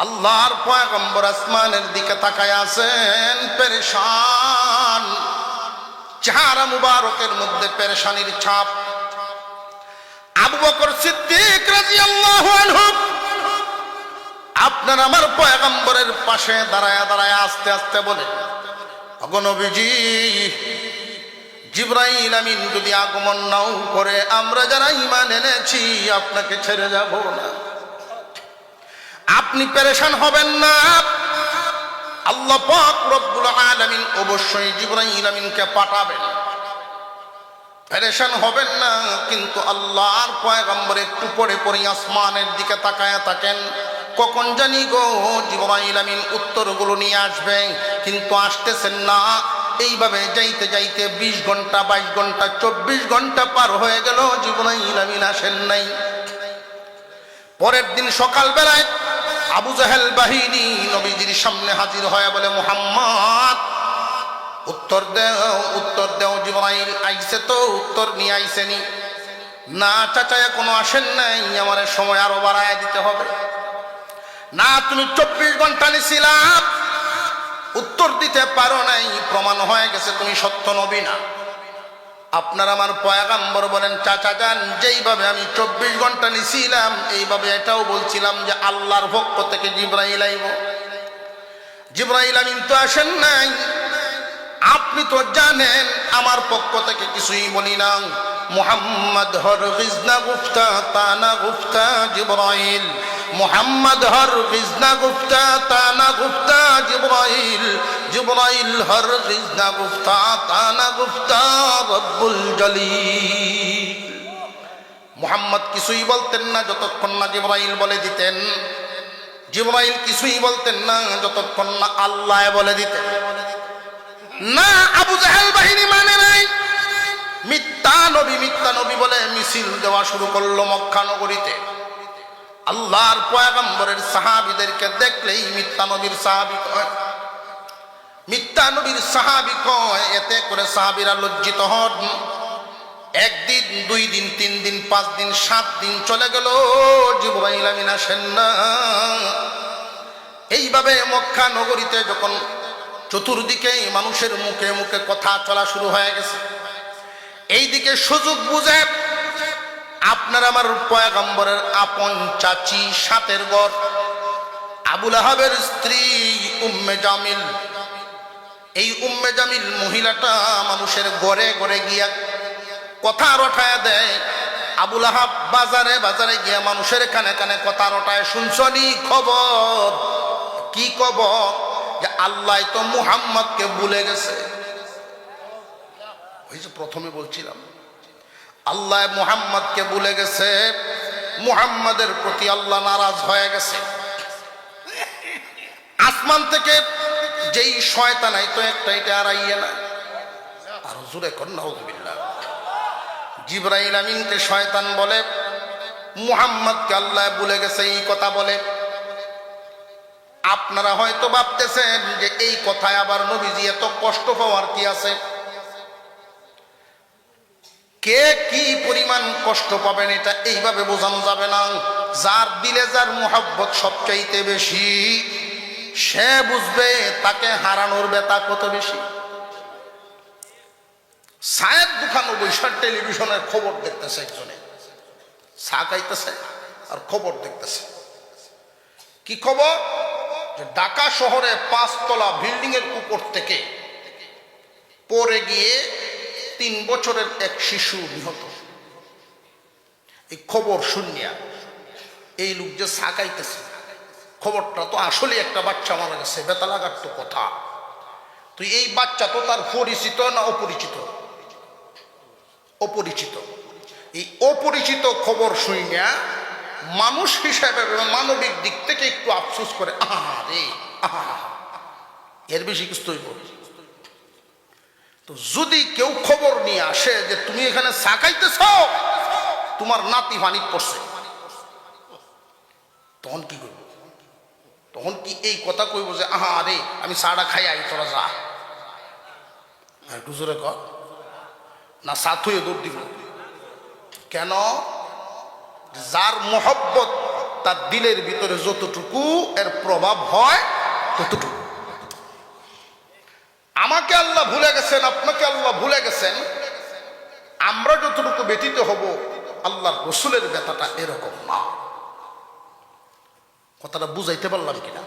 আল্লাহর পয়গম্বর আসমানের দিকে তাকায় আছেন, পেরেশান, চেহারা মুবারকের মধ্যে পেরেশানির ছাপ। আবু বকর সিদ্দিক রাদিয়াল্লাহু আনহু আপনার আমার পয়গম্বরের পাশে দাঁড়ায় দাঁড়ায় আস্তে আস্তে বলে, ওগো নবীজি, জিবরাইল আমিন যদি আগমন নাও করে আমরা যারা ঈমান এনেছি আপনাকে ছেড়ে যাব না। আপনি পেরেশান হবেন না, আল্লাহ পাক রব্বুল আলামিন অবশ্যই জিবরাইল আমিনকে পাঠাবেন, পেরেশান হবেন না। কিন্তু আল্লাহর পয়গম্বর একটু পরে পরে আসমানের দিকে তাকায় থাকেন, কখন জানি গো জিবরাইল আমিন উত্তরগুলো নিয়ে আসবে, কিন্তু আসতেছেন না। এইভাবে যাইতে যাইতে 20 ঘন্টা 22 ঘন্টা 24 ঘন্টা পার হয়ে গেল, জিবরাইল আমিন আসেন নাই। পরের দিন সকালবেলায় আবু জাহেল বাহিনী নবীজির সামনে হাজির হয়ে বলে, মুহাম্মদ উত্তর দেও, উত্তর দেও, জিবরাইল আইছে তো, উত্তর নিয়ে আইসেনি। না চাচা এখনো আসেন নাই, আমার সময় আরো বাড়ায় দিতে হবে। না তুমি 24 ঘন্টা নিছিলাম, উত্তর দিতে পারো নাই, প্রমাণ হয়ে গেছে তুমি সত্য নবী না। আপনার আমার পয়গম্বর বলেন, চাচা যান, যেইভাবে আমি 24 ঘন্টা নিছিলাম এইভাবে এটাও বলছিলাম যে আল্লাহর পক্ষ থেকে জিবরাইল আইব। জিবরাইল আমিন তো আসেন নাই। আপনি তো জানেন আমার পক্ষ থেকে কিছুই বলি না। মুহাম্মদ হরগিজ না গুফতা তানা গুফতা জিবরাইল, মুহাম্মদ হরগিজ না গুফতা তানা গুফতা জিবরাইল, জিবরাইল হরগিজ না গুফতা তানা গুফতা রব্বুল জলিল। মুহাম্মদ কিছুই বলতেন না যতক্ষণ না জিবরাইল বলে দিতেন। জিবরাইল কিছুই বলতেন না যতক্ষণ না আল্লাহ বলে দিতেন। না, আবু জাহেল বাহিনী মানে নাই, মিথ্যা নবী বলে মিছিল দেওয়া শুরু করলো মক্কা নগরীতে। আল্লাহর পয়গম্বরের সাহাবীদেরকে দেখলেই মিথ্যা নবীর সাহাবী কয়, মিথ্যা নবীর সাহাবী কয়। এতে করে সাহাবীরা লজ্জিত হন। 1 দিন 2 দিন 3 দিন 5 দিন 7 দিন চলে গেল, জিবরাইল আমিন আসেন না। এইভাবে মক্কা নগরীতে যখন চতুর্দিকে মানুষের মুখে মুখে কথা চলা শুরু হয়ে গেছে, এইদিকে সুযোগ বুঝে আপনার আমার পয়গম্বরের আপন চাচি সাতের ঘর আবু লাহাবের স্ত্রী উম্মে জামিল, এই উম্মে জামিল মহিলাটা মানুষের ঘরে ঘরে গিয়া কথা রটায় দেয়। আবু লাহাব বাজারে বাজারে গিয়া মানুষের কানে কানে কথা রটায়, শুনছনি খবর? কি খবর? যে আল্লাহ তো মুহাম্মদকে ভুলে গেছে। ওই যে প্রথমে বলছিলাম, আল্লাহ মুহাম্মদকে ভুলে গেছে, মুহাম্মদের প্রতি আল্লাহ নারাজ হয়ে গেছে। আসমান থেকে যেই শয়তান আইতো একটা এটা আর আইয়ে না। আর জোরে কর নাউযুবিল্লাহ। জিবরাইল আমিনকে শয়তান বলে, মুহাম্মদকে আল্লাহ ভুলে গেছে এই কথা বলে। আপনারা হয়তো ভাবতেছেন যে এই কথায় আবার নবীজি এত কষ্ট পাওয়ার কি আছে? কে কি পরিমাণ কষ্ট পাবেন এটা এইভাবে বোঝানো যাবে না। যার দিলে যার মুহাব্বত সবচাইতে বেশি, সে বুঝবে তাকে হারানোর ব্যথা কত বেশি। চায়ের দোকানে বৈশাখ টেলিভিশনের খবর দেখতেছে, একজনে চা খাইতেছে আর খবর দেখতেছে। কি খবর? যে ঢাকা শহরে 5 তলা বিল্ডিং এর উপর থেকে পড়ে গিয়ে 3 বছরের এক শিশু নিহত। এই খবর শুনিয়া এই লোক যে সাকাইতেছে, খবরটা তো আসলে একটা বাচ্চা মারা গেছে, বেতা লাগার তো কথা। তো এই বাচ্চা তো তার পরিচিত না অপরিচিত? অপরিচিত। এই অপরিচিত খবর শুনিয়া মানুষ হিসাবে মানবিক দিক থেকে একটু আফসোস করে, আরে এর বেশি কিছু হইব? তো যদি কেউ খবর নিয়ে আসে যে তুমি এখানে চা খাইতেছ, তোমার নাতি পানি পড়ছে, তখন কি করব? তখন কি এই কথা কইব যে আরে আমি চাটা খাই আই, তোরা যা? একটু জোরে কর না, সাথ হয়ে দৌড় দিব। কেন? যার মহব্বত তার দিলের ভিতরে যতটুকু এর প্রভাব হয় ততটুকু। আমাকে আল্লাহ ভুলে গেছেন, আপনাকে আল্লাহ ভুলে গেছেন, আমরা যতটুকু ব্যথিত হব আল্লাহর রসুলের ব্যথাটা এরকম না। কথাটা বুঝাইতে পারলাম কিনা?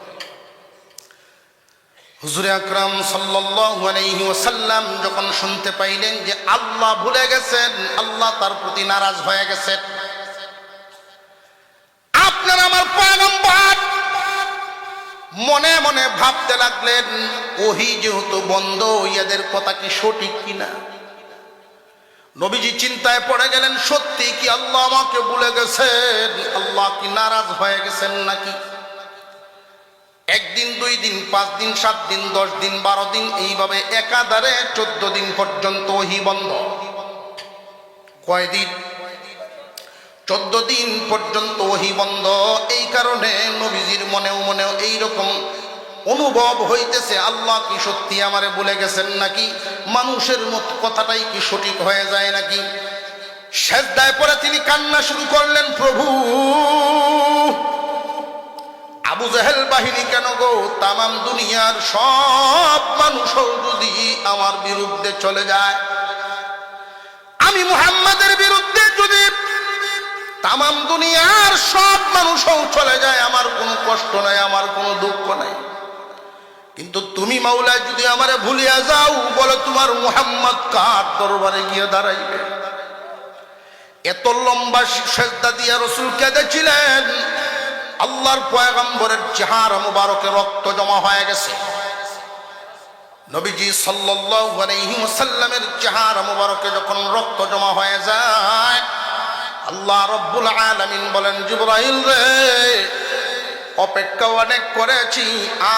হুজুরে আকরাম সাল্লাল্লাহু আলাইহি ওয়াসাল্লাম যখন শুনতে পাইলেন যে আল্লাহ ভুলে গেছেন, আল্লাহ তার প্রতি নারাজ হয়ে গেছেন, আপনার আমার পয়গম্বর মনে মনে ভাবতে লাগলেন ওহী যেহেতু বন্ধ, ইয়াদের কথা কি সঠিক কিনা। নবীজি চিন্তায় পড়ে গেলেন, সত্যি কি আল্লাহ আমাকে ভুলে গেছেন? আল্লাহ কি নারাজ হয়ে গেছেন নাকি? একদিন, 2 দিন, 5 দিন, 7 দিন, 10 দিন, 12 দিন, এইভাবে একাধারে 14 দিন পর্যন্ত ওহী বন্ধ। কয়দিন? 14 দিন পর্যন্ত ওহী বন্ধ। এই কারণে নবীজির মনেও এইরকম অনুভব হইতেছে, আল্লাহ কি সত্যি আমারে ভুলে গেছেন নাকি? মানুষের মত কথাটাই কি সঠিক হয়ে যায় নাকি? সেজদায় পড়ে তিনি কান্না শুরু করলেন, প্রভু, আবু জেহেল বাহিনী কেন গো, তামাম দুনিয়ার সব মানুষও যদি আমার বিরুদ্ধে চলে যায়, আমি মুহাম্মাদের বিরুদ্ধে যদি তামাম দুনিয়ার সব মানুষও চলে যায়, আমার কোনো কষ্ট নাই, আমার কোনো দুঃখ নাই। কিন্তু তুমি মাওলা যদি আমারে ভুলিয়া যাও, বলে তোমার মুহাম্মদ কার দরবারে গিয়ে দাঁড়াইবে? এত লম্বা সেজদা দিয়া রাসূল কেঁদেছিলেন, আল্লাহর পয়গম্বরের চেহারা মুবারকে রক্ত জমা হয়ে গেছে। নবীজি সাল্লাল্লাহু আলাইহি ওয়াসাল্লামের চেহারা মুবারকে যখন রক্ত জমা হয়ে যায়, আল্লাহ রব্বুল আলামিন বলেন, জিবরাইল রে, অপেক্ষা অনেক করেছি,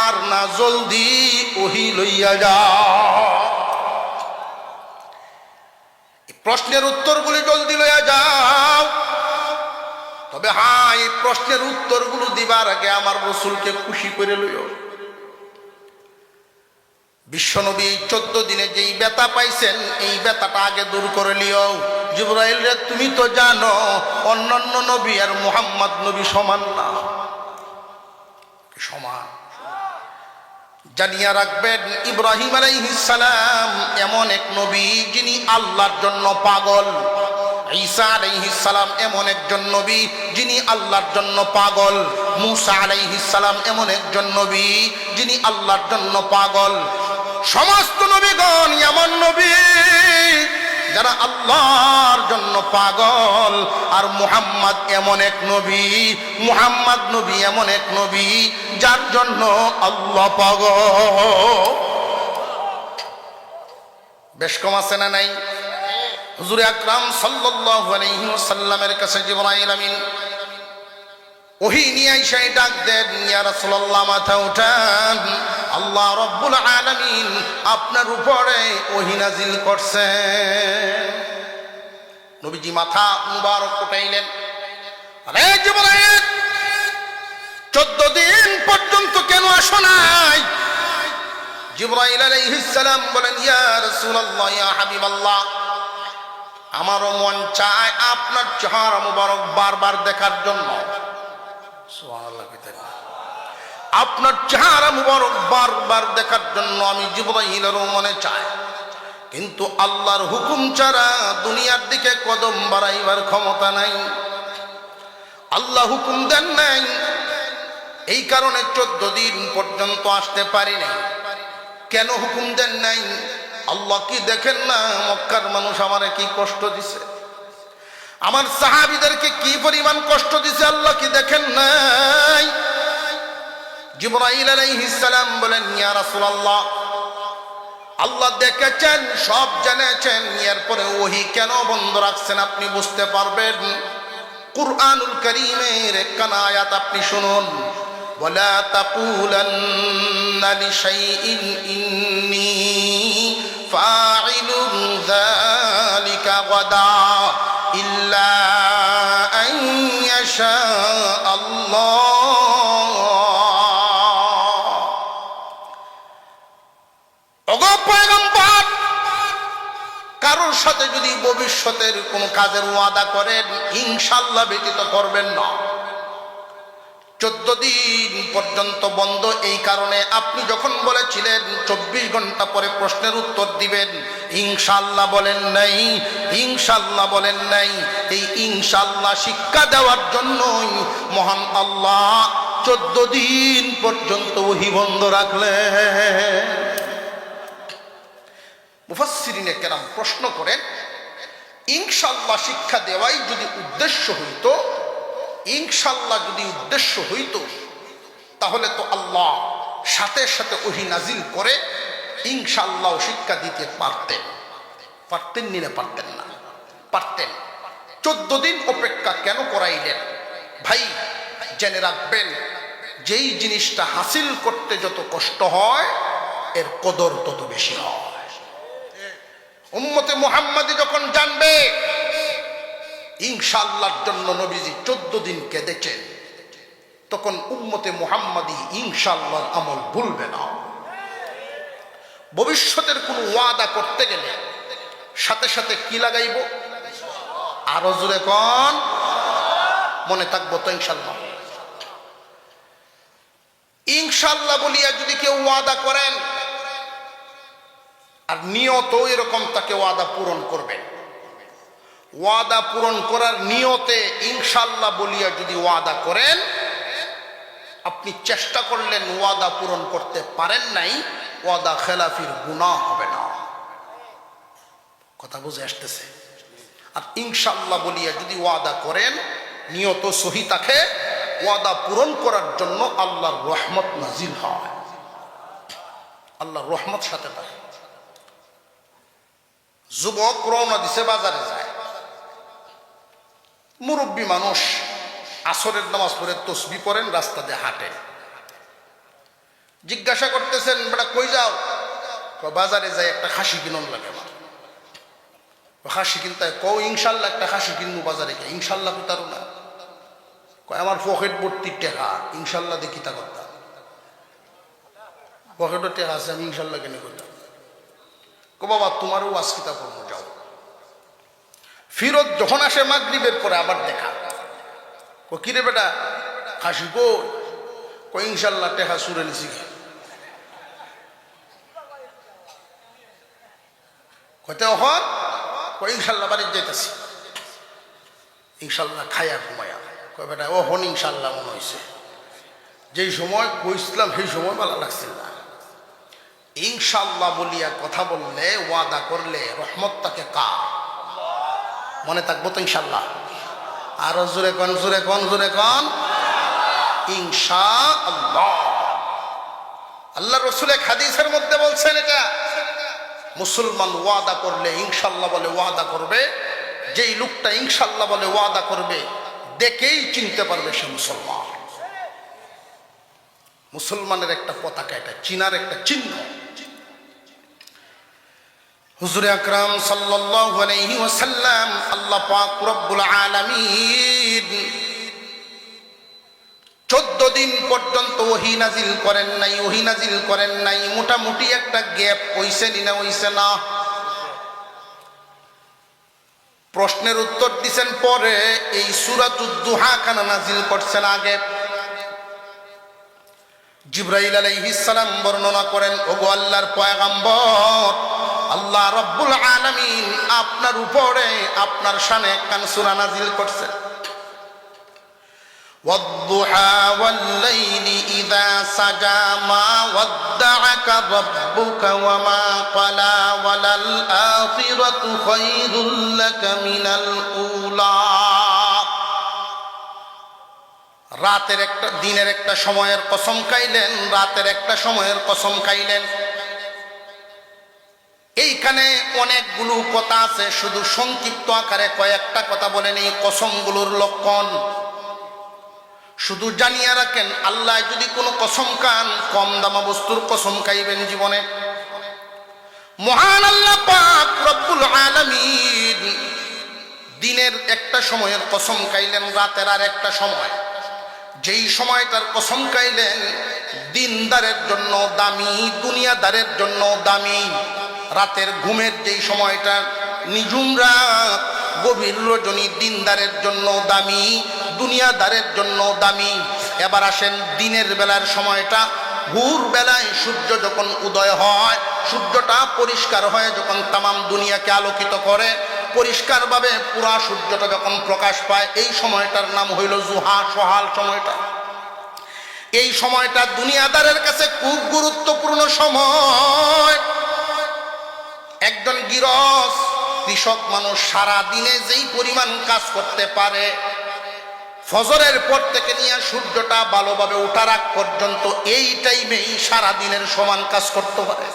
আর না, জলদি ওহী লইয়া যাও। প্রশ্নের উত্তরগুলি জলদি লইয়া যাও। তবে হ্যাঁ, এই প্রশ্নের উত্তরগুলো দিবার আগে আমার রাসূলকে খুশি করে লইও। বিশ্বনবী 14 দিনে যেই ব্যথা পাইছেন, এই ব্যথাটা আগে দূর করে লিও। জিবরাইল রে, তুমি তো জানো অন্যান্য নবী আর মুহাম্মদ নবী সমান না, সমান। জানিয়া রাখবেন, ইব্রাহিম আলাইহিস সালাম এমন এক নবী যিনি আল্লাহর জন্য পাগল। ঈসা আলাইহিস সালাম এমন একজন নবী যিনি আল্লাহর জন্য পাগল। মুসা আলাইহিস সালাম এমন একজন নবী যিনি আল্লাহর জন্য পাগল। সমস্ত নবীগণ এমন নবী যারা আল্লাহর জন্য পাগল। আর মুহাম্মদ এমন এক নবী, মুহাম্মদ নবী এমন এক নবী যার জন্য আল্লাহ পাগল। বেশ কম আছে না নাই? হুজুরে আকরাম সাল্লাল্লাহু আলাইহি ওয়াসাল্লামের কাছে জিবরাইল আমিন ওহী নিয়ে এসে ডাক দেন, ইয়া রাসূলুল্লাহ, মাথা উঠান, আল্লাহ রব্বুল আলামিন আপনার উপরে ওহী নাজিল করছেন। নবীজি মাথা মুবারক উঠাইলেন, আরে জিবরাইল, 14 দিন পর্যন্ত কেন আসো নাই? জিবরাইল আলাইহিস সালাম বলেন, ইয়া রাসূলুল্লাহ, ইয়া হাবিবাল্লাহ, আমারও মন চায় আপনার চেহারা মুবারক বারবার দেখার জন্য। সুবহানাল্লাহ। আপনার চেহারা মুবারক বারবার দেখার জন্য আমি জিবরাইলেরও মনে চায়, কিন্তু আল্লাহর হুকুম ছাড়া দুনিয়ার দিকে কদম বাড়াইবার ক্ষমতা নাই। আল্লাহ হুকুম দেন নাই, এই কারণে 14 দিন পর্যন্ত আসতে পারি নাই। কেন হুকুম দেন নাই? আল্লাহ কি দেখেন না মক্কার মানুষ আমারে কি কষ্ট দিছে, আমার সাহাবীদেরকে কি পরিমাণ কষ্ট দিছে, আল্লাহ কি দেখেন নাই? জিবরাইল আলাইহিস সালাম বলেন, ইয়া রাসূলুল্লাহ, আল্লাহ দেখেছেন, সব জেনেছেন, এরপরে ওহী কেন বন্ধ রাখছেন আপনি বুঝতে পারবেন। কুরআনুল কারীমের একখানা আয়াত আপনি শুনুন, ওয়ালা তাকুলান্না লিশাইইন ইন্নী ফাইলুন যালিকা গাদা ইল্লা আন ইয়াশা আল্লাহ। ওগো পয়গম্বর, কারোর সাথে যদি ভবিষ্যতের কোন কাজের ওয়াদা করেন, ইনশাআল্লাহ ব্যতীত করবেন না। 14 দিন পর্যন্ত বন্ধ। এই কারণে আপনি যখন বলেছিলেন 24 ঘন্টা পরে প্রশ্নের উত্তর দিবেন, ইনশাআল্লাহ বলেন নাই, ইনশাআল্লাহ বলেন নাই। এই ইনশাআল্লাহ শিক্ষা দেওয়ার জন্যই মহান আল্লাহ 14 দিন পর্যন্ত ওহী বন্ধ রাখলেন। মুফাসসিরিনে কেরাম প্রশ্ন করেন, ইনশাআল্লাহ শিক্ষা দেওয়াই যদি উদ্দেশ্য হইতো, ইনশাআল্লাহ যদি উদ্দেশ্য হইতো, তাহলে তো আল্লাহ সাথে সাথে ওহী নাজিল করে ইনশাআল্লাহ শিক্ষা দিতে পারতেন। পারতেন নি না? পারতেন না? পারতেন। 14 দিন অপেক্ষা কেন করাইলেন? ভাই জেনে রাখবেন, যেই জিনিসটা হাসিল করতে যত কষ্ট হয় এর কদর তত বেশি হয়। উম্মতে মুহাম্মাদি যখন জানবে ইনশাআল্লাহর জন্য নবীজি 14 দিন কেঁদেছেন, তখন উম্মতে মুহাম্মাদি ইনশাআল্লাহর আমল ভুলবে না। ভবিষ্যতের কোনো ওয়াদা করতে গেলে সাথে সাথে কি লাগাইব? আরো জোরে কোন, মনে থাকবো তো ইনশাআল্লাহ। ইনশাআল্লাহ বলিয়া যদি কেউ ওয়াদা করেন আর নিয়ত এরকম, তাকে ওয়াদা পূরণ করবেন। ওয়াদা পূরণ করার নিয়তে ইনশাআল্লাহ বলিয়া যদি ওয়াদা করেন, আপনি চেষ্টা করলেন ওয়াদা পূরণ করতে পারেন নাই, ওয়াদা খেলাফির গুনাহ হবে না। কথা বুঝে আসতেছে? আর ইনশাআল্লাহ বলিয়া যদি ওয়াদা করেন, নিয়ত সহি থাকে, ওয়াদা পূরণ করার জন্য আল্লাহর রহমত নাজিল হয়। আল্লাহর রহমত সাথে থাকে। যুবক রওনা দিছে, বাজারে যায়। মুরব্বী মানুষ আসরের নামাজ পড়ে তসবিহ পড়েন, রাস্তা দিয়ে হাঁটেন। জিজ্ঞাসা করতেছেন, বেটা কই যাও? বাজারে যাই, একটা খাসি কিনুন লাগে। আমার খাসি কিনতে কও, ইনশাআল্লাহ একটা খাসি কিনবো বাজারে গিয়ে। ইনশাআল্লাহ কোথাও না, কয় আমার পকেট ভর্তি টেকা, ইনশাআল্লাহ দেখি তা করতাম। পকেটও টেকা আছে, আমি ইনশাআল্লাহ কেন করতাম? কো বাবা তোমারও ওয়াজ কিতাব পড়বো, যাও। ফিরত যখন আসে মাগরিবের পরে আবার দেখা। কো কিরে বেটা খাসি কো ইনশাআল্লাহ টেকা সুরে নিছি। কইতে হন, কো ইনশাআল্লাহ বাড়ি যাইতেছি, ইনশাআল্লাহ খায়া ঘুমায়া। কয় বেটা ও হন ইনশাআল্লাহ মনে হয়েছে, যেই সময় কইছিলাম সেই সময় ভালো লাগছিল না। ইনশাআল্লাহ বলিয়া কথা বললে, ওয়াদা করলে রহমত তাকে কার? মনে থাকবো তো ইনশাআল্লাহ। আরো জোরে কন, জোরে কন, জোরে কন, ইনশাআল্লাহ। আল্লাহ রাসূল এক হাদিসের মধ্যে বলছেন, এটা মুসলমান ওয়াদা করলে ইনশাআল্লাহ বলে ওয়াদা করবে। যেই লোকটা ইনশাআল্লাহ বলে ওয়াদা করবে, দেখেই চিনতে পারবে সে মুসলমান। মুসলমানের একটা পতাকা, এটা চিনার একটা চিহ্ন। হুজুর আকরাম সাল্লাল্লাহু আলাইহি ওয়াসাল্লাম, আল্লাহ পাক রব্বুল আলামিন 14 দিন পর্যন্ত ওহী নাজিল করেন নাই, ওহী নাজিল করেন নাই। মোটামুটি একটা গ্যাপ হইছে না? হইছে না? প্রশ্নের উত্তর দিছেন পরে, এই সূরাতুদ দুহা কেন নাজিল করছেন আগে? জিবরাইল আলাইহিস সালাম বর্ণনা করেন, ওগো আল্লাহর পয়গম্বর, আল্লাহ রব্বুল আলামিন আপনার উপরে, আপনার শানে একখান সূরা নাজিল করছেন। ওয়াদ-দুহা ওয়াল-লাইলি ইযা সাজা মা ওয়াদ্দাআকা রাব্বুকা ওয়া মা ক্বালা ওয়ালাল আখিরাতু খায়রুল লাকা মিনাল উলা। রাতের একটা, দিনের একটা সময়ের কসম খাইলেন, রাতের একটা সময়ের কসম খাইলেন। এইখানে অনেকগুলো কথা আছে, শুধু সংক্ষিপ্ত আকারে কয়েকটা কথা বলেন এই কসমগুলোর লক্ষণ। শুধু জানিয়ে রাখেন, আল্লাহ যদি কোনো কসম খান, কম দামা বস্তুর কসম খাইবেন জীবনে। মহান আল্লাহ পাক রব্বুল আলামিন দিনের একটা সময়ের কসম খাইলেন, রাতের আর একটা সময়। যেই সময়টার কসম খাইলেন দিনদারের জন্য দামি, দুনিয়াদারের জন্য দামি। রাতের ঘুমের যেই সময়টা, নিঝুম রাত, গভীর রজনী, দিনদারের জন্য দামি, দুনিয়াদারের জন্য দামি। এবার আসেন দিনের বেলার সময়টা, ভোর বেলায় সূর্য যখন উদয় হয়, সূর্যটা পরিষ্কার হয়ে যখন তামাম দুনিয়াকে আলোকিত করে, পরিষ্কারভাবে পুরা সূর্যটা যখন প্রকাশ পায়, এই সময়টার নাম হইল জুহা, সহাল সময়টা। এই সময়টা দুনিয়াদারের কাছে খুব গুরুত্বপূর্ণ সময়। একজন গৃহস্থ কৃষক মানুষ সারা দিনে যেই পরিমাণ কাজ করতে পারে, ফজরের পর থেকে নিয়ে সূর্যটা ভালোভাবে ওঠার আগ পর্যন্ত এই টাইমেই সারা দিনের সমান কাজ করতে পারে।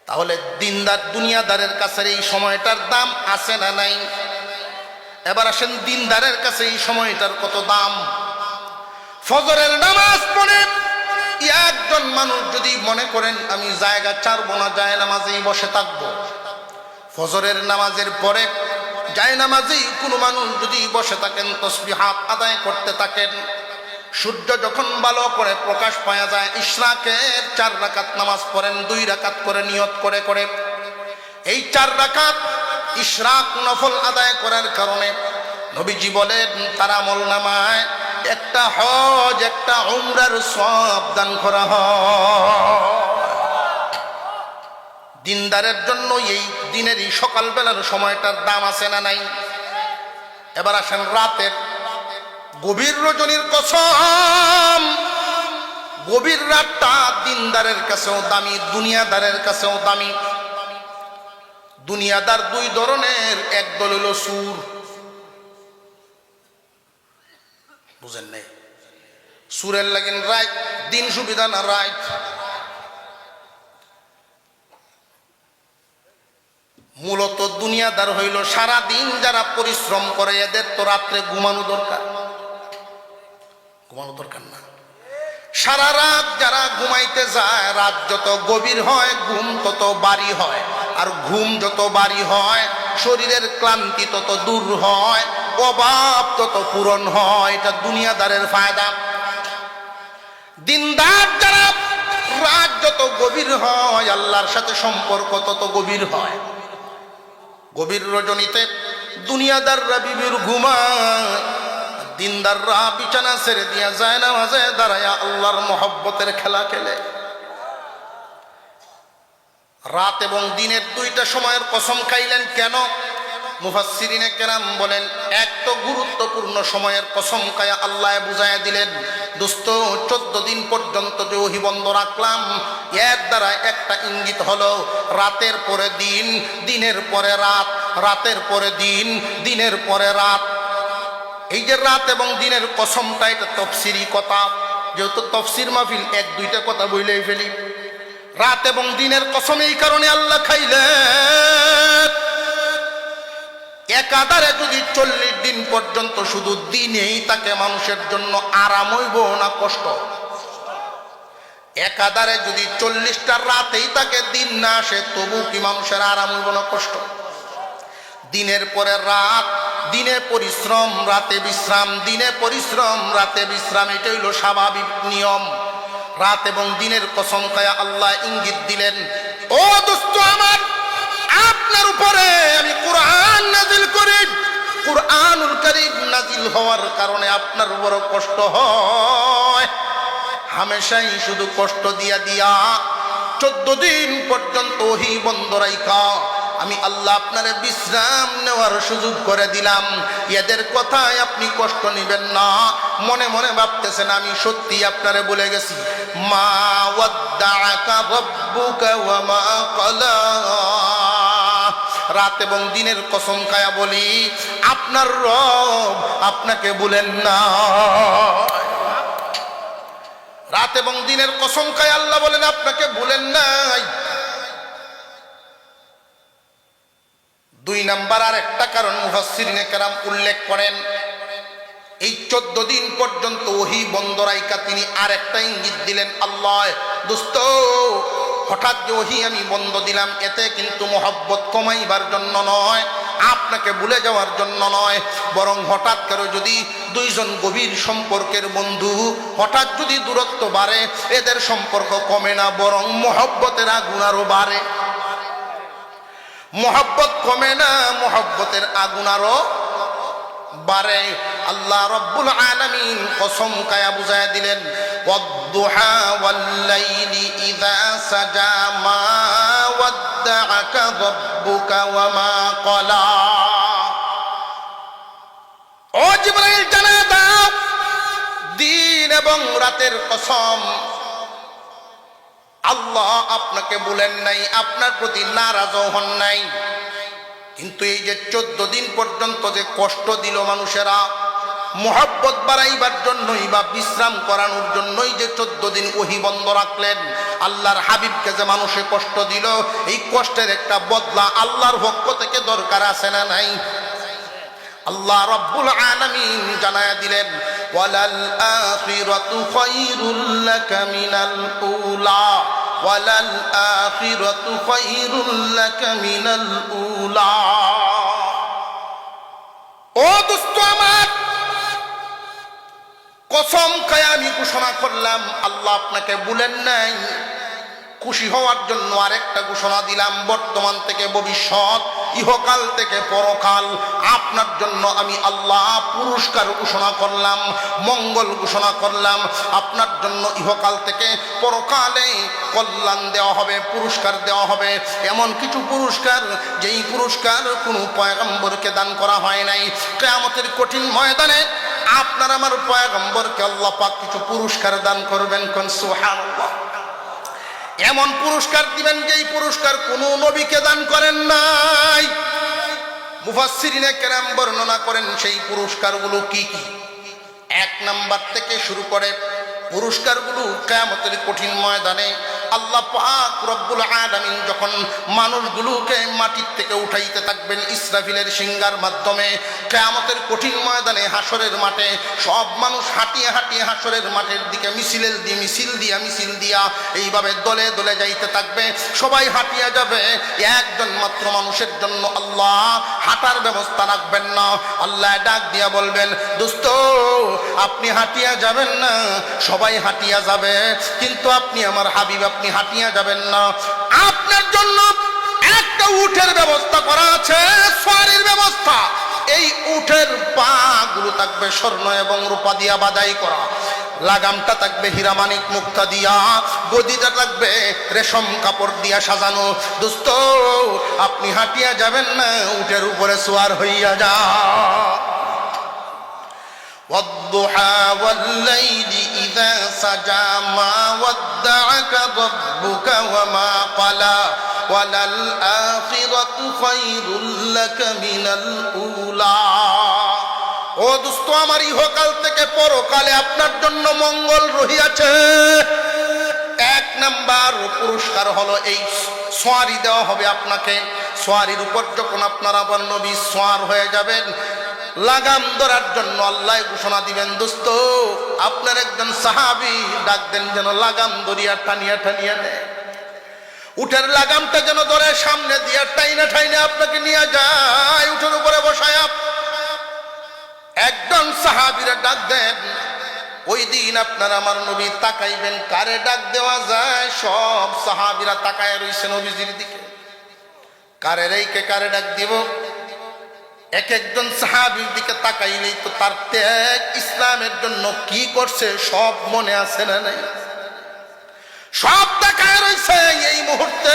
তাহলে দিনদার দুনিয়াদারের কাছে এই সময়টার দাম আছে না নাই? এবার আসেন দিনদারের কাছে এই সময়টার কত দাম। ফজরের নামাজ পড়ে একজন মানুষ যদি মনে করেন আমি জায়গা ছাড়বো না, যায় নামাজেই বসে থাকবো, ফজরের নামাজের পরে যায় নামাজেই কোনো মানুষ যদি বসে থাকেন, তাসবিহাত আদায় করতে থাকেন, সূর্য যখন ভালো করে প্রকাশ পাওয়া যায়, ইশরাকের 4 রাকাত নামাজ পড়েন, 2 রাকাত করে নিয়ত করে করে। এই 4 রাকাত ইশরাক নফল আদায় করার কারণে নবীজি বলেন তার আমলনামায় একটা হজ, একটা উমরার সওয়াব দান করা হয়। দিনদারের জন্য এই দিনের এই সকালবেলার সময়টার দাম আছে না নাই? এবার আসেন রাতের, গভীর রজনীর কসম, গভীর রাতটা দিনদারের কাছেও দামি, দুনিয়াদারের কাছেও দামি। দুনিয়াদার 2 ধরনের, এক দল হলো সুর, বুঝেন নাই? সুরের লাগেন রাত, দিন সুবিধা না রাত। মূলত দুনিয়াদার হইল সারা দিন যারা পরিশ্রম করে, এদের তো রাত্রে ঘুমানো দরকার, ঘুমানো দরকার না। সারা রাত যারা ঘুমাইতে যায়, রাত যত গভীর হয় ঘুম তত বাড়ি হয়, আর ঘুম যত বাড়ি হয় শরীরের ক্লান্তি তত দূর হয়, অভাব তত পূরণ হয়। এটা দুনিয়াদারের ফায়দা। দিনদার যারা, রাত যত গভীর হয় আল্লাহর সাথে সম্পর্ক তত গভীর হয়। গভীর রজনীতে দুনিয়াদাররা বিবির ঘুমায়, দিনদাররা বিছানা ছেড়ে দিয়া যায় নামাজে দাঁড়ায়া আল্লাহর মহব্বতের খেলা খেলে। রাত এবং দিনের 2টা সময়ের কসম খাইলেন কেন? মুফাসসিরিনে কেরাম বলেন, এক তো গুরুত্বপূর্ণ সময়ের কসম খায়া আল্লাহ বুঝাইয়া দিলেন, দোস্ত 14 দিন পর্যন্ত যে ওহী বন্ধ রাখলাম, এর দ্বারা একটা ইঙ্গিত হলো রাতের পরে দিন, দিনের পরে রাত, রাতের পরে দিন, দিনের পরে রাত। এই যে রাত এবং দিনের কসমটা, এটা তাফসীরি কথা, যেহেতু তাফসীর মাহফিল 1-2টা কথা বইলেই ফেলি। রাত এবং দিনের কসম এই কারণে আল্লাহ খাইলেন, একাধারে যদি 40 দিন পর্যন্ত শুধু দিনেই তাকে মানুষের জন্য আরাম হইব না কষ্ট? একাধারে যদি 40টা রাতেই তাকে দিন না আসে, তবু কি মানুষের আরাম হইব না কষ্ট? দিনের পরে রাত, দিনে পরিশ্রম রাতে বিশ্রাম, দিনে পরিশ্রম রাতে বিশ্রাম, এটা হইল স্বাভাবিক নিয়ম। রাত এবং দিনের কসম খায়া আল্লাহ ইঙ্গিত দিলেন, ও দোস্ত আমার, আপনার উপরে আমি কোরআন নাজিল করি, কোরআনুল কারীম নাজিল হওয়ার কারণে আপনার বড় কষ্ট হয়, হামেশাই শুধু কষ্ট দিয়া দিয়া 14 দিন পর্যন্ত ওহী বন্ধ রাইখা আমি আল্লাহ আপনারে বিশ্রাম নেওয়ার সুযোগ করে দিলাম। এদের কথায় আপনি কষ্ট নেবেন না, মনে মনে ভাবতেছেন আমি সত্যি আপনারে বলে গেছি, মা ওয়াদ্দাআকা রাব্বুকা ওয়া মা ক্বালা। রাত এবং দিনের কসম খায়া বলি, আপনার রব আপনাকে বলেন না। রাত এবং দিনের কসম খায়া আল্লাহ বলেন আপনাকে বলেন নাই। 2 নাম্বার আর একটা কারণ মুফাসসিরিনে কেরাম উল্লেখ করেন, এই 14 দিন পর্যন্ত ওহী বন্ধ রাইখা তিনি আর একটা ইঙ্গিত দিলেন আল্লাহ, দোস্ত হঠাৎ যে ওহী আমি বন্ধ দিলাম, এতে কিন্তু মহব্বত কমাইবার জন্য নয়, আপনাকে ভুলে যাওয়ার জন্য নয়, বরং হঠাৎ করে যদি 2 জন গভীর সম্পর্কের বন্ধু হঠাৎ যদি দূরত্ব বাড়ে, এদের সম্পর্ক কমে না, বরং মহব্বতের আগুন আরো বাড়ে। মহব্বত কমে না, মহব্বতের আগুন আরো বাড়ে। আল্লাহ রব্বুল আলামিন কসম কায়া বুঝায়া দিলেন, ওয়াদ-দুহা ওয়াল-লাইলি ইযা সাজা মা ওয়াদ্দাআকা রাব্বুকা ওয়া মা ক্বালা। ও জিবরাইল জানায়া দাও, দিন এবং রাতের কসম, আল্লাহ আপনাকে বলেন নাই, আপনার প্রতি নারাজ হন নাই, কিন্তু এই যে 14 দিন পর্যন্ত যে কষ্ট দিল মানুষেরা, মোহাব্বত বাড়াইবার জন্যই বা বিশ্রাম করানোর জন্যই যে 14 দিন ওহী বন্ধ রাখলেন, আল্লাহর হাবিবকে যে মানুষে কষ্ট দিল, এই কষ্টের একটা বদলা আল্লাহর পক্ষ থেকে দরকার আছে না নাই? আল্লাহ রব্বুল আলামিন জানায়া দিলেন, ওয়ালাল আখিরাতু খায়রুল লাকা মিনাল উলা, ওয়ালাল আখিরাতু খায়রুল লাকা মিনাল উলা। ও দোস্ত আমার, কসম খায়া আমি ঘোষণা করলাম, আল্লাহ আপনাকে বলেন নাই, খুশি হওয়ার জন্য আরেকটা ঘোষণা দিলাম, বর্তমান থেকে ভবিষ্যৎ, ইহকাল থেকে পরকাল, আপনার জন্য আমি আল্লাহ পুরস্কার ঘোষণা করলাম, মঙ্গল ঘোষণা করলাম। আপনার জন্য ইহকাল থেকে পরকালে কল্যাণ দেওয়া হবে, পুরস্কার দেওয়া হবে, এমন কিছু পুরস্কার যেই পুরস্কার কোনো পয়গম্বরকে দান করা হয় নাই। কিয়ামতের কঠিন ময়দানে আপনার আমার পয়গম্বরকে আল্লাহ পাক কিছু পুরস্কার দান করবেন, কোন সুবহানাল্লাহ। এমন পুরস্কার দিবেন যেই পুরস্কার কোনো নবীকে দান করেন নাই। মুফাসসিরিনে কেরাম বর্ণনা করেন সেই পুরস্কারগুলো কি কি। 1 নাম্বার থেকে শুরু করে পুরস্কারগুলো কিয়ামতের কঠিন ময়দানে আল্লাহ পাক রব্বুল আলামিন যখন মানুষগুলোকে মাটির থেকে উঠাইতে থাকবেন ইসরাফিলের সিংহার মাধ্যমে, কিয়ামতের কঠিন ময়দানে হাসরের মাঠে সব মানুষ হাঁটিয়ে হাঁটিয়ে হাসরের মাঠের দিকে মিছিল দিয়া এইভাবে দলে দলে যাইতে থাকবে। সবাই হাঁটিয়ে যাবে, একজন মাত্র মানুষের জন্য আল্লাহ হাঁটার ব্যবস্থা রাখবেন না। আল্লাহ ডাক দিয়া বলবেন, দোস্ত আপনি হাঁটিয়া যাবেন না, সবাই হাঁটিয়া যাবে, কিন্তু আপনি আমার হাবিব, আপনি হাঁটিয়া যাবেন না। আপনার জন্য একটা উটের ব্যবস্থা করা আছে, সওয়ারির ব্যবস্থা। এই উটের পা গুলো থাকবে স্বর্ণ এবং রূপা দিয়া বাদাই করা, লাগামটা থাকবে হীরা মানিক মুক্তা দিয়া, গদিটা থাকবে রেশম কাপড় দিয়া সাজানো। দোস্ত আপনি হাঁটিয়া যাবেন না, উটের উপরে সওয়ার হইয়া যা। والضحى والليل إذا سجى ما ودعك ربك وما قلى وللآخرة خير لك من الأولى। ও দোস্ত আমার, ইহকাল থেকে পরকালে আপনার জন্য মঙ্গল রহিয়াছে। 1 নাম্বার পুরস্কার হলো এই সওয়ারি দেওয়া হবে আপনাকে। সওয়ারির উপর যখন আপনারা আবার নবী সওয়ার হয়ে যাবেন, লাগাম ধরার জন্য আল্লাহ ঘোষণা দিবেন, দোস্ত আপনার একজন সাহাবী ডাক দেন যেন লাগাম ধরিয়া টানিয়া টানিয়া নেয়, উটের লাগামটা যেন ধরে সামনে দিয়া টাইনা টাইনা আপনাকে নিয়ে যায় উটের উপরে বসায়া। একজন সাহাবীরা ডাক দেন, ওই দিন আপনার আমার নবী তাকাইবেন, কারে ডাক দেওয়া যায়? সব সাহাবীরা তাকায় রইছে নবীজির দিকে, কারে রেখে কারে ডাক দিব? এক একজন সাহাবীর দিকে তাকাইলেই তো তার ত্যাগ, ইসলামের জন্য কি করছে সব মনে আছে না নাই? সব তাকায় রইছে। এই মুহূর্তে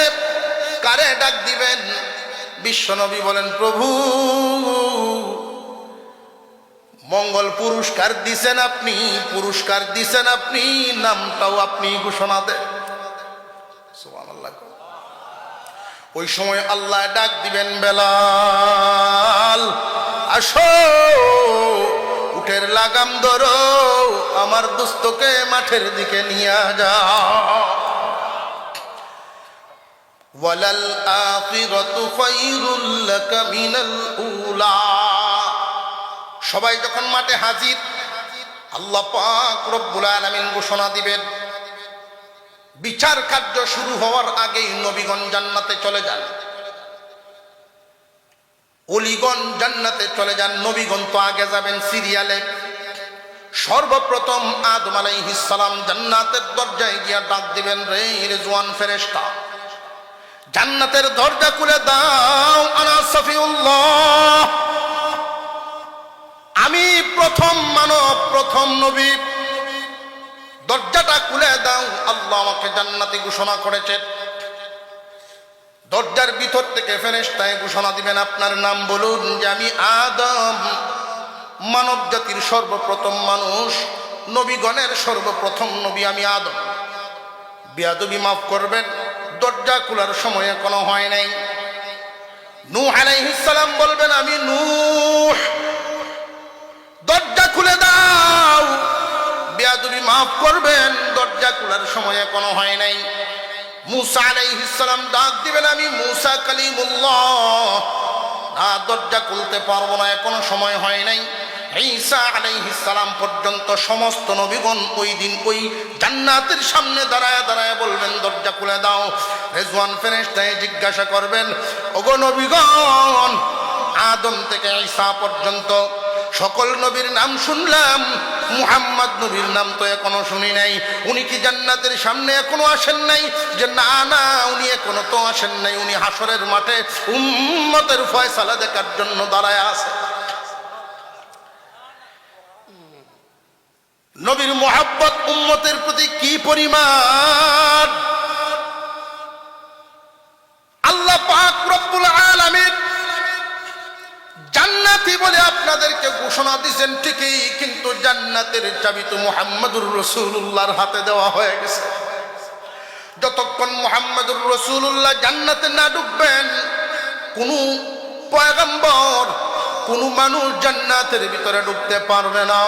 কারে ডাক দিবেন? বিশ্বনবী বলেন, প্রভু মঙ্গল পুরস্কার দিছেন আপনি, পুরস্কার দিছেন আপনি, নামটাও আপনি ঘোষণা দেন। সুবহানাল্লাহ। ওই সময় আল্লাহ ডাক দিবেন, বেলাল আসো, উটের লাগাম ধরো, আমার দোস্তকে মাঠের দিকে নিয়ে যাও। ওয়ালাল আখিরাতু খায়রুল লাকা মিনাল উলা। সবাই যখন মাঠে হাজির, আল্লাহ পাক রব্বুল আলামিন ঘোষণা দিবেন, বিচার কার্য শুরু হওয়ার আগেই নবীগণ জান্নাতে চলে যান, ওলিগণ জান্নাতে চলে যান, নবীগণ তো আগে যাবেন সিরিয়ালে। সর্বপ্রথম আদম আলাইহিস সালাম জান্নাতের দরজায় গিয়া ডাক দিবেন, রে রিজওয়ান ফেরেশতা, জান্নাতের দরজা খুলে দাও, আনা সফিউল্লাহ, আমি প্রথম মানব, প্রথম নবী, দরজাটা খুলে দাও। আল্লাহ আমাকে জান্নাতি ঘোষণা করেছেন। দরজার ভিতর থেকে ফেরেশতায় ঘোষণা দিবেন, আপনার নাম বলুন, যে আমি আদম, মানব জাতির সর্বপ্রথম মানুষ, নবীগণের সর্বপ্রথম নবী আমি আদম। বেয়াদবি মাফ করবেন, দরজা খোলার সময় এখনো হয় নাই। নূহ আলাইহিস সালাম বলবেন, আমি নূহ, দরজা খুলে দাও। বেয়াদবি মাফ করবেন, দরজা খোলার সময় এখনো হয় নাই। মুসা আলাইহিস সালাম ডাক দিবেন, আমি মুসা কালিমুল্লাহ, না দরজা খুলতে পারবো না, এখনো সময় হয় নাই। ঈসা আলাইহিস সালাম পর্যন্ত সমস্ত নবীগণ ওই দিন ওই জান্নাতের সামনে দাঁড়ায় দাঁড়ায় বলবেন, দরজা খুলে দাও। রেজওয়ান ফেরেশতায় জিজ্ঞাসা করবেন, ওগো নবীগণ, আদম থেকে ঈসা পর্যন্ত সকল নবীর নাম শুনলাম, মুহাম্মদ নবীর নাম তো এখনো শুনি নাই। উনি কি জান্নাতের সামনে এখনো আসেন নাই? যে না না, উনি এখনো তো আসেন নাই, উনি হাসরের মাঠে উম্মতের ফয়সালা দেখার জন্য দাঁড়ায় আছে। নবীর মুহাব্বত উম্মতের প্রতি কি পরিমাণ! আল্লাহ পাক রব্বুল আলামিন জান্নাতি বলে আপনাদেরকে ঘোষণা দিয়েছেন ঠিকই, কিন্তু জান্নাতের চাবি তো মুহাম্মদুর রাসূলুল্লাহর হাতে দেওয়া হয়ে গেছে। যতক্ষণ মুহাম্মদুর রাসূলুল্লাহ জান্নাতে না ঢুকবেন, কোন পয়গম্বর, কোন মানুষ জান্নাতের ভিতরে ঢুকতে পারবে না।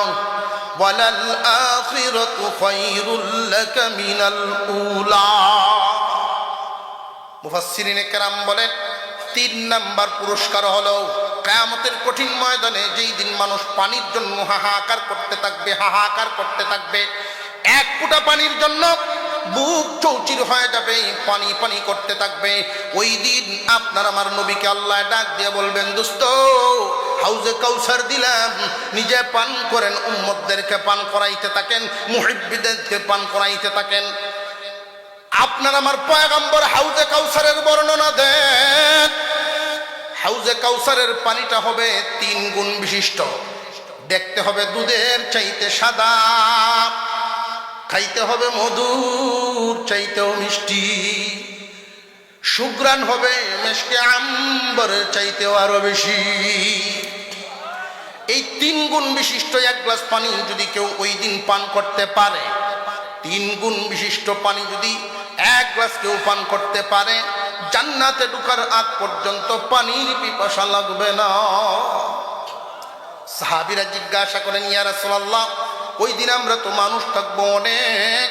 ওয়ালাল আখিরাতু খায়রুল লাকা মিনাল উলা। মুফাসসিরিনে কেরাম বলেন, 3 নাম্বার পুরস্কার হলো কিয়ামতের কঠিন ময়দানে যেই দিন মানুষ পানির জন্য হাহাকার করতে থাকবে, হাহাকার করতে থাকবে, এক ফোঁটা পানির জন্য বুক চৌচির হয়ে যাবে, পানি পানি করতে থাকবে। ওই দিন আপনার আমার নবীকে আল্লাহ ডাক দিয়ে বলবেন, দোস্ত, হাউজে কাউসার দিলাম, নিজে পান করেন, উম্মতদেরকে পান করাইতে থাকেন, মুহিব্বিদেরকে পান করাইতে থাকেন। আপনার আমার পয়গম্বর হাউজে কাউসারের বর্ণনা দেন। হাউজে কাউসারের পানিটা হবে 3 গুণ বিশিষ্ট, দেখতে হবে দুধের চাইতে সাদা, খাইতে হবে মধুর চাইতেও মিষ্টি, সুঘ্রাণ হবে মেশকে আম্বরের চাইতেও আরো বেশি। এই 3 গুণ বিশিষ্ট 1 গ্লাস পানি যদি কেউ ওই দিন পান করতে পারে, 3 গুণ বিশিষ্ট পানি যদি 1 গ্লাস কেউ পান করতে পারে, জান্নাতে ঢোকার আগ পর্যন্ত পানির পিপাসা লাগবে না। সাহাবীরা জিজ্ঞাসা করেন, ইয়া রাসূলুল্লাহ, ওই দিন আমরা তো মানুষ থাকবো অনেক,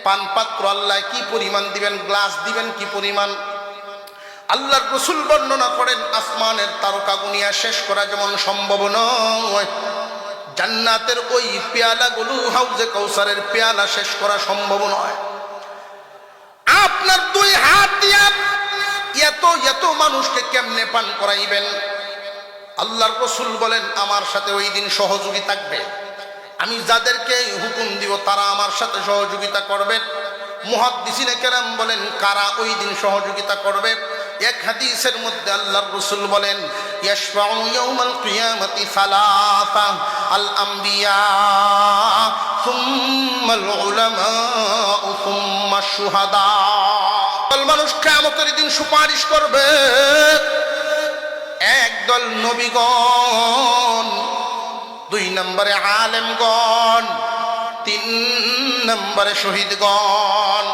পান পাত্র আল্লাহ কি পরিমাণ দিবেন, গ্লাস দিবেন কি পরিমাণ? আল্লাহর রাসূল বর্ণনা করেন, আসমানের তারকা গুনিয়া শেষ করা যেমন সম্ভব নয়, জান্নাতের ওই পেয়ালাগুলো, হাউজে কাউসারের পেয়ালা শেষ করা সম্ভব নয়। আপনার 2 হাত দিয়া এত এত মানুষকে কেমনে পান করাইবেন? আল্লাহর রাসূল বলেন, আমার সাথে ওই দিন সহযোগী থাকবে, আমি যাদেরকে হুকুম দিব তারা আমার সাথে সহযোগিতা করবে। মুহাদ্দিসিনে কেরাম বলেন, কারা ওই দিন সহযোগিতা করবে? এক হাদিসের মধ্যে আল্লাহর রাসূল বলেন, ইয়াশফাউ ইয়াউমাল কিয়ামাতি সালাসা, আল আম্বিয়া, সুম্মাল উলামা, সুম্মাশ শুহাদা। মানুষ কিয়ামতের দিন সুপারিশ করবে। একদল নবীগণ, 2 নম্বরে আলেমগণ, 3 নম্বরে শহীদগণ।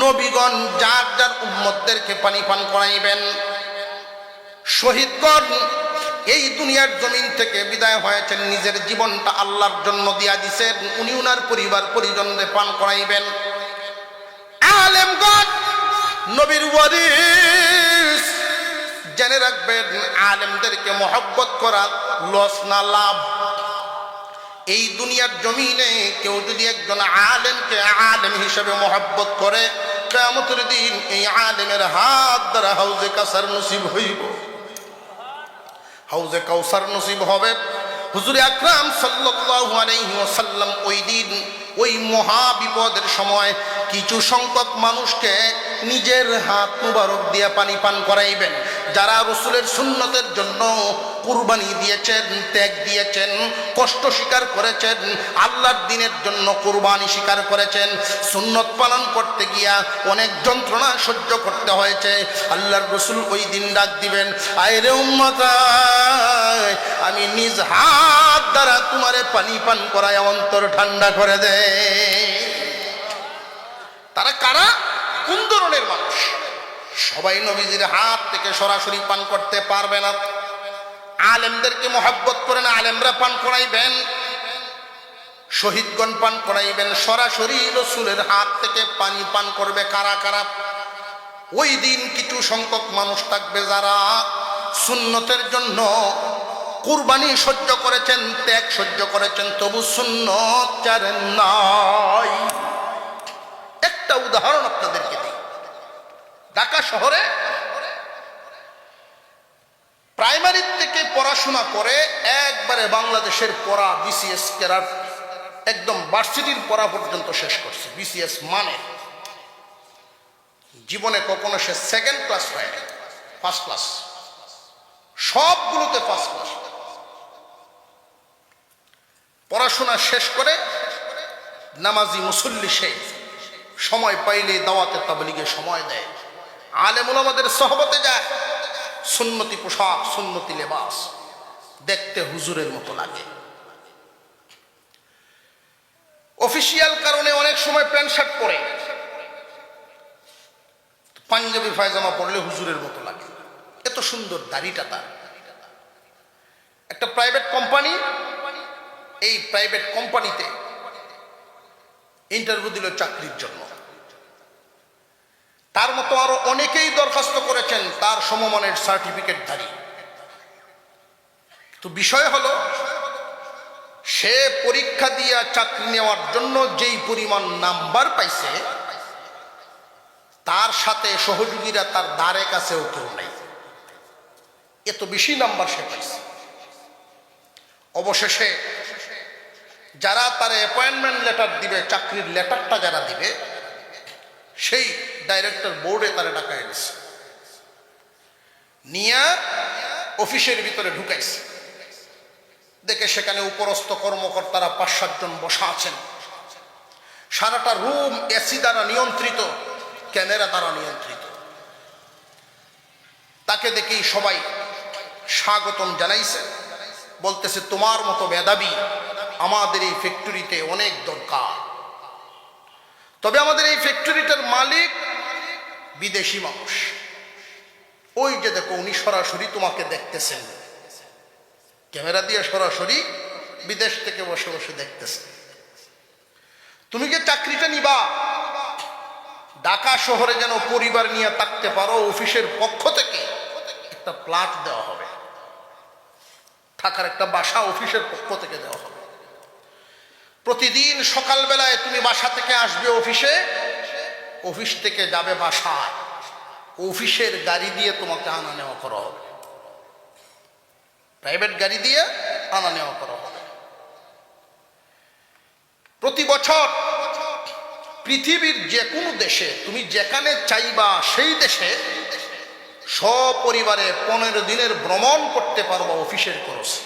নবীগণ যার যার উম্মতদেরকে পানি পান করাইবেন। শহীদগণ এই দুনিয়ার জমিন থেকে বিদায় হয়েছেন, নিজের জীবনটা আল্লাহর জন্য দিয়া দিছেন, উনি উনার পরিবার পরিজনদের পান করাইবেন। আলেমগণ নবীর ওয়ারিস, জেনে রাখবেন, আলেমদেরকে মহব্বত করা লস না লাভ। এই দুনিয়ার জমিনে কেউ যদি একজন আলেমকে আলেম হিসেবে মহব্বত করে, কিয়ামতের দিন এই আলেমের হাত দ্বারা হাউজে কাউসার নসিব হইব, হাউজে কাউসার নসিব হবে। হুজুর আকরাম সাল্লাল্লাহু আলাইহি ওয়াসাল্লাম ওই দিন ওই মহা বিপদের সময় কিছু সংখ্যক মানুষকে নিজের হাত মুবারক দিয়ে পানি পান করাইবেন, যারা রাসূলের সুন্নতের জন্য কুরবানি দিয়েছেন, ত্যাগ দিয়েছেন, কষ্ট স্বীকার করেছেন, আল্লাহর দ্বীনের জন্য কুরবানি স্বীকার করেছেন। সুন্নত পালন করতে গিয়া অনেক যন্ত্রণা সহ্য করতে হয়েছে। আল্লাহর রাসূল ওই দিন ডাক দিবেন, আয়রে উম্মত, আমি নিজ হাত দ্বারা তোমারে পানি পান করায় অন্তর ঠান্ডা করে দে। তারা কারা? কোন ধরনের মানুষ? সবাই নবীজির হাত থেকে সরাসরি পান করতে পারবে না। আলেমদেরকে মহব্বত করেন, আলেমরা পান করাইবেন, শহীদগণ পান করাইবেন। সরাসরি রাসূলের হাত থেকে পানি পান করবে কারা কারা? ওই দিন কিছু সংখ্যক মানুষ থাকবে যারা সুন্নতের জন্য কুরবানি সহ্য করেছেন, ত্যাগ সহ্য করেছেন, তবু সুন্নত ছাড়েন নাই। একটা উদাহরণ আপনাদেরকে দিই। ঢাকা শহরে প্রাইমারি থেকে পড়াশোনা করে একবারে বাংলাদেশের পড়া বিসিএস কেরার একদম ভার্সিটির পড়া পর্যন্ত শেষ করছে। বিসিএস মানে জীবনে কখনো সে সেকেন্ড ক্লাস হয় না, ফার্স্ট ক্লাস, সবগুলোতে ফার্স্ট ক্লাস। পড়াশোনা শেষ করে নামাজি মুসল্লি, সে সময় পাইলে দাওয়াতে তাবলীগে সময় দেয়, আলেম উলামাদের সোহবতে যায়, সুন্নতি পোশাক, সুন্নতি লেবাস, দেখতে হুজুরের মতো লাগে। অফিসিয়াল কারণে অনেক সময় প্যান্ট শার্ট পরে, পাঞ্জাবি পায়জামা পরলে হুজুরের মতো লাগে, এত সুন্দর দাড়িটা তার। একটা প্রাইভেট কোম্পানি, এই প্রাইভেট কোম্পানিতে ইন্টারভিউ দিল চাকরির জন্য। তার মতো আরো অনেকেই দরখাস্ত করেছেন, তার সমমানের সার্টিফিকেটধারী। তো বিষয় হলো, সে পরীক্ষা দিয়া চাকরি নেওয়ার জন্য যেই পরিমাণ নাম্বার পাইছে, তার সাথে সহযোগীরা তার দ্বারে কাছেও কেউ নেই, এত বেশি নাম্বার সে পাইছে। অবশেষে যারা তার অ্যাপয়েন্টমেন্ট লেটার দিবে, চাকরির লেটারটা যারা দিবে, সেই ডাইরেক্টর বোর্ডে তারা ডাকা এনেছে, নিয়ে অফিসের ভিতরে ঢুকাইছে। দেখে সেখানে উপরস্থ কর্মকর্তারা ৫-৭ জন বসা আছেন। সারাটা রুম এসি দ্বারা নিয়ন্ত্রিত, ক্যামেরা দ্বারা নিয়ন্ত্রিত। তাকে দেখেই সবাই স্বাগতম জানাইছে, বলতেছে তোমার মতো মেধাবী আমাদের এই ফ্যাক্টরিতে অনেক দরকার। তবে আমাদের এই ফ্যাক্টরিটার মালিক বিদেশি মানুষ। ওই যে দেখো, উনি সরাসরি তোমাকে দেখতেছেন, ক্যামেরা দিয়ে সরাসরি বিদেশ থেকে বসে বসে দেখতেছেন। তুমি যে চাকরিটা নিবা, ঢাকা শহরে যেন পরিবার নিয়ে থাকতে পারো, অফিসের পক্ষ থেকে একটা ফ্ল্যাট দেওয়া হবে, থাকার একটা বাসা অফিসের পক্ষ থেকে দেওয়া হবে। প্রতিদিন সকালবেলায় তুমি বাসা থেকে আসবে অফিসে, অফিস থেকে যাবে বাসায়, অফিসের গাড়ি দিয়ে তোমাকে আনা নেওয়া করা হবে, প্রাইভেট গাড়ি দিয়ে আনা নেওয়া করা হবে। প্রতি বছর পৃথিবীর যে কোনো দেশে তুমি যেখানে চাইবা সেই দেশে সপরিবারে 15 দিনের ভ্রমণ করতে পারবা অফিসের খরচে।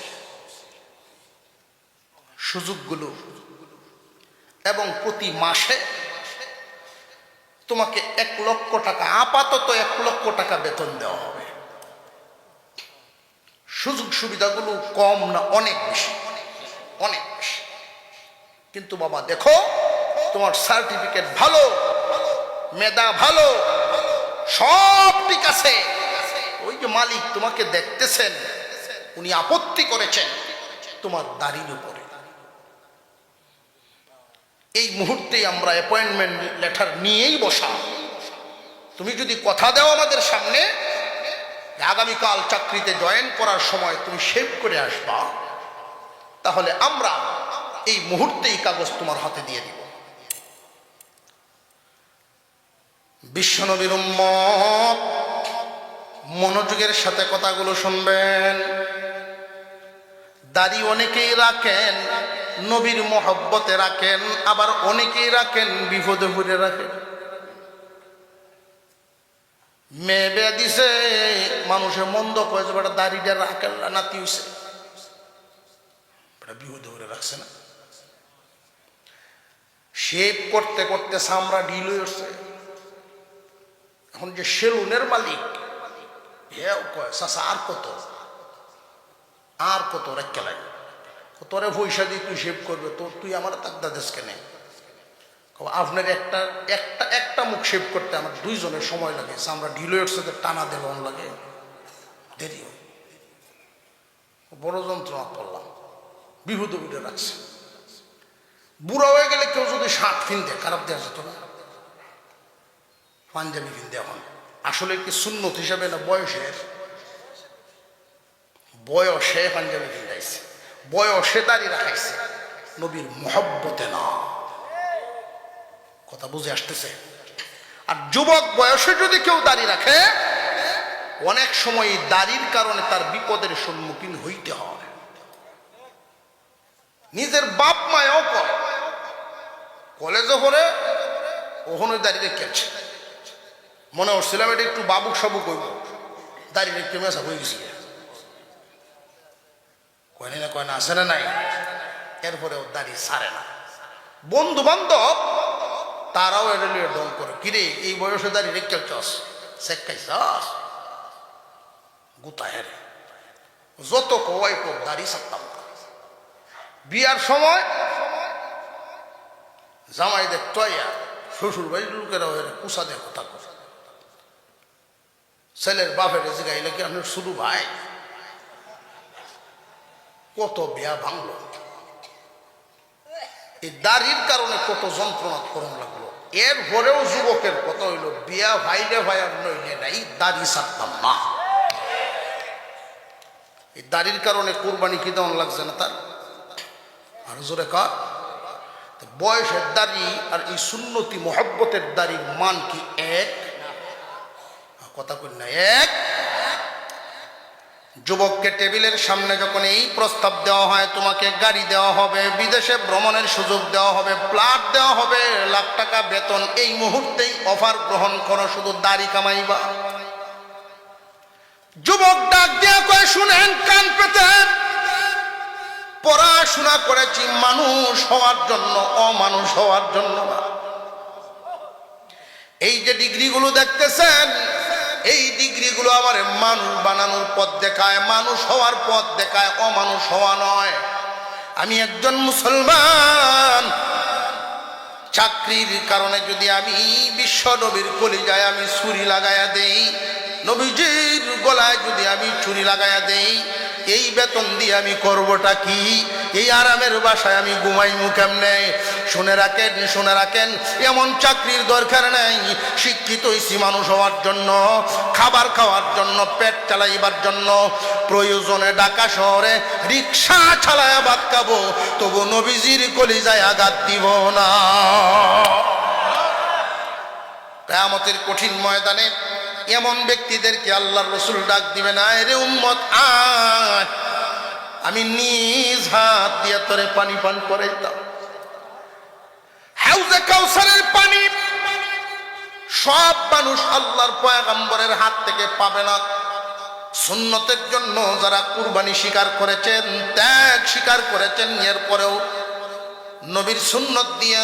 সুযোগগুলো, এবং প্রতি মাসে তোমাকে 1 লক্ষ টাকা, আপাতত 1 লক্ষ টাকা বেতন দেওয়া হবে। সুযোগ সুবিধাগুলো কম না, অনেক বেশি, অনেক বেশি। কিন্তু বাবা দেখো, তোমার সার্টিফিকেট ভালো, মেধা ভালো, সব ঠিক আছে, ওই যে মালিক তোমাকে দেখতেছেন, উনি আপত্তি করেছেন তোমার দাড়ির উপরে। এই মুহূর্তেই আমরা অ্যাপয়েন্টমেন্ট লেটার নিয়েই বসা। তুমি যদি কথা দাও আমাদের সামনে আগামীকাল চাকরিতে জয়েন করার সময় তুমি শেভ করে আসবা, তাহলে আমরা এই মুহূর্তেই কাগজ তোমার হাতে দিয়ে দিব। বিশ্বনবীর উম্মত, মনোযোগের সাথে কথাগুলো শুনবেন। দাড়ি অনেকেই রাখেন, নবীর মহব্বতে রাখেন, আবার অনেকেই রাখেন বিপদে পড়ে রাখেন। মেয়ে বিয়া দিছে, মানুষে মন্দ কয়েছে বেটা দাড়িটা রাখেন নাতি হইছে, বেটা বিহু ধরে রাখছে না। শেভ করতে করতে চামড়া ঢিল হয়ে উঠছে। এখন যে সেলুনের মালিক হেও কয় চাচা আর কত রেখে লাগে, তোরে পয়সা দিয়ে তুই শেভ করবে, তুই আমার তাকদা দেশকে নেই। আপনার একটা মুখ শেভ করতে আমার 2 জনের সময় লাগে, চামড়া ঢিল হয়ে উঠছে, টানা দেওয়ান লাগে, দেরি হয়, বড় যন্ত্রণা পড়লাম। বিহুদ বিটে রাখছে। বুড়া হয়ে গেলে কেউ যদি শার্ট কিনতে খারাপ দেওয়া যেত না, পাঞ্জাবি কিনতে। এখন আসলে কি সুন্নত হিসাবে না বয়সে পাঞ্জাবি কিনতেছে, বয়সে দাঁড়িয়ে রাখাইছে, নবীর মহব্বতে না। কথা বুঝে আসতেছে? আর যুবক বয়সে যদি কেউ দাঁড়িয়ে রাখে, অনেক সময় দাড়ির কারণে তার বিপদের সম্মুখীন হইতে হয়। নিজের বাপ মায়ও করে, কলেজে পড়ে ওখানে দাঁড়িয়ে রেখেছে, মনে হচ্ছিলাম এটা একটু বাবুক সাবুক হইব, দাঁড়িয়ে রেখে মেসা হয়ে গেছি, কয় না আসে না নাই। এরপরে ও দাঁড়িয়ে ছাড়ে না। বন্ধু বান্ধব তারাও এটা নিয়ে ডং করে, কিরে এই বয়সে দাঁড়িয়ে রেখে চস, শেখাইছস গুতা হেরে, যত কয় কোক দাঁড়িয়ে থাকতাম। বিয়ার সময় জামাই দেখতো শ্বশুর বাড়ির লোকেরা কুসা দিয়ে কথা কথা, ছেলের বাপের জিগাইলে কি আপনার শুরু ভাই, কত বিয়া ভাঙলো, এই দাড়ির কারণে কত যন্ত্রণা করম লাগলো। এর পরেও যুবকের কথা হইল, বিয়া ভাইলে ভাই আর নইলে নাই, দাড়ি ছাড়তাম না। এই দাড়ির কারণে কোরবানি কি দেওয়ান লাগছে না তার? আর জোরে কার বয়সের দাড়ি আর এই সুন্নতি মোহব্বতের দাড়ির মান কি এক? কথা কই না এক? যুবককে টেবিলের সামনে যখন এই প্রস্তাব দেওয়া হয়, তোমাকে গাড়ি দেওয়া হবে, বিদেশে ভ্রমণের সুযোগ দেওয়া হবে, প্লাট দেওয়া হবে, লাখ টাকা বেতন, এই মুহূর্তেই অফার গ্রহণ করো, শুধু দাড়ি কামাইবা। যুবক ডাক দিয়া কয়, শুনেন কান পেতে, পড়াশোনা করেছি মানুষ হওয়ার জন্য, অমানুষ হওয়ার জন্য না। এই যে ডিগ্রিগুলো দেখতেছেন, এই ডিগ্রিগুলো আমার মানুষ বানানোর পথ দেখায়, মানুষ হওয়ার পথ দেখায়, অমানুষ হওয়া নয়। আমি একজন মুসলমান, চাকরির কারণে যদি আমি বিশ্ব নবীর কলিজায় আমি ছুরি লাগাইয়া দেই, নবীজির গলায় যদি আমি ছুরি লাগাইয়া দেই, এই বেতন দিয়ে আমি করবটা কি? এই আরামের বাসায় আমি ঘুমাইমু কেমনে? শুনে রাখেন, এমন চাকরির দরকার নাই। শিক্ষিত হইছি মানুষ হওয়ার জন্য, খাবার খাওয়ার জন্য, পেট চালাইবার জন্য। প্রয়োজনে ঢাকা শহরে রিক্সা চালায়া ভাত খাবো, তবু নবীজির কলিজায় আঘাত দিব না। কিয়ামতের কঠিন ময়দানে এমন ব্যক্তিদেরকে আল্লাহর রাসূল ডাক দিবে না, এরে উম্মত আয়, আমি নিজ হাত দিয়ে তোরে পানি পান করাইতাম। হাউজে কাউসারের পানি সব মানুষ আল্লাহর পয়গম্বরের হাত থেকে পাবে না। সুন্নতের জন্য যারা কুরবানি স্বীকার করেছেন, ত্যাগ স্বীকার করেছেন, এরপরেও নবীর সুন্নত দিয়ে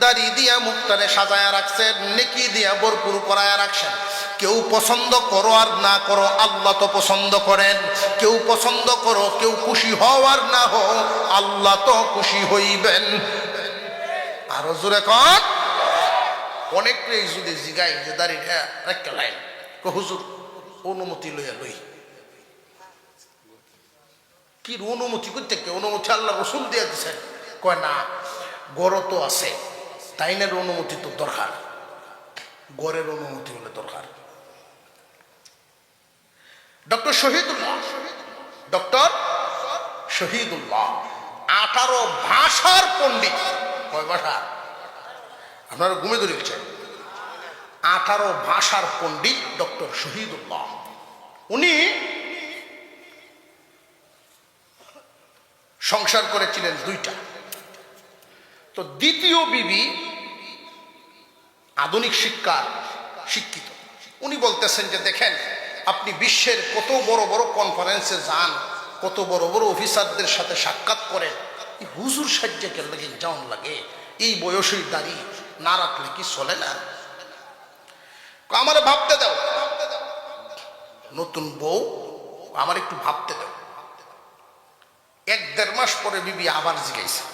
দাড়ি দিয়া মুখটারে সাজায়া রাখছেন, নেকি দিয়া ভরপুর করায়া রাখছেন। কেউ পছন্দ করো আর না করো, আল্লাহ তো পছন্দ করেন। কেউ পছন্দ করো, কেউ খুশি হও আর না হও, আল্লাহ তো খুশি হইবেন। আরো জোরে কর। অনেকটাই যদি জিগাই যে দাড়িটা রেখে লাইন, হুজুর অনুমতি লইয়া লই, কি অনুমতি করতে? অনুমতি আল্লাহ রসুল দিয়ে দিচ্ছেন। কয় না, গড় তো আছে, তাইনের অনুমতি তো দরকার, গড়ের অনুমতি হলে দরকার। ডক্টর শহীদুল্লাহ 18 ভাষার পণ্ডিত। কয় ভাষা? আপনারা ঘুমে ধরে গেছেন। 18 ভাষার পণ্ডিত ডক্টর শহীদুল্লাহ। উনি সংসার করেছিলেন 2টা। তো দ্বিতীয় বিবি আধুনিক শিক্ষিত, উনি বলতেছেন যে দেখেন, আপনি বিশ্বের কত বড় বড় কনফারেন্সে যান, কত বড় বড় অফিসারদের সাথে সাক্ষাৎ করেন, এই হুজুর সাজ্জাকে লাগে যাওন লাগে, এই বয়সই দাঁড়িয়ে না রাখলে কি চলে না? আমার ভাবতে দাও, নতুন বউ, আমার একটু ভাবতে দাও। 1-1.5 মাস পরে বিবি আবার জিজ্ঞাসা,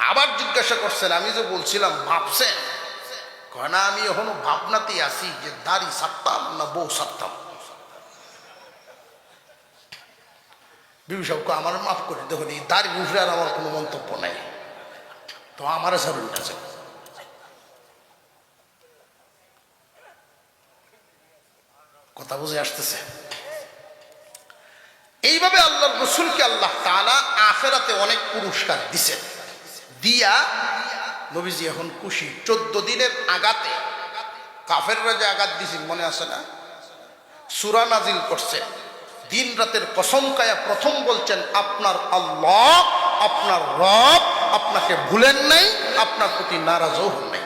আবার জিজ্ঞাসা করছেন, আমি যে বলছিলাম ভাবছেন? কয় না, আমি এখনো ভাবনাতেই আছি যে দাড়ি ছাড়তাম না বউ ছাড়তাম। বিবি সাহেবকে আমার মাফ করে দেখুন, এই দাড়ির উপরে আর আমার কোনো মন্তব্য নাই, তো আমার ছাড়ুন না। কথা বুঝে আসতেছে? এইভাবে আল্লাহর রাসূলকে আল্লাহ তাআলা আখিরাতে অনেক পুরস্কার দিছেন, দিয়া নবীজি এখন খুশি। 14 দিনের আগাতে কাফেররা যে আঘাত দিছিল মনে আছে না? সূরা নাজিল করছে, দিন রাতের কসম খায়া প্রথম বলছেন আপনার আল্লাহ, আপনার রব আপনাকে ভুলেন নাই, আপনার প্রতি নারাজও হন নাই।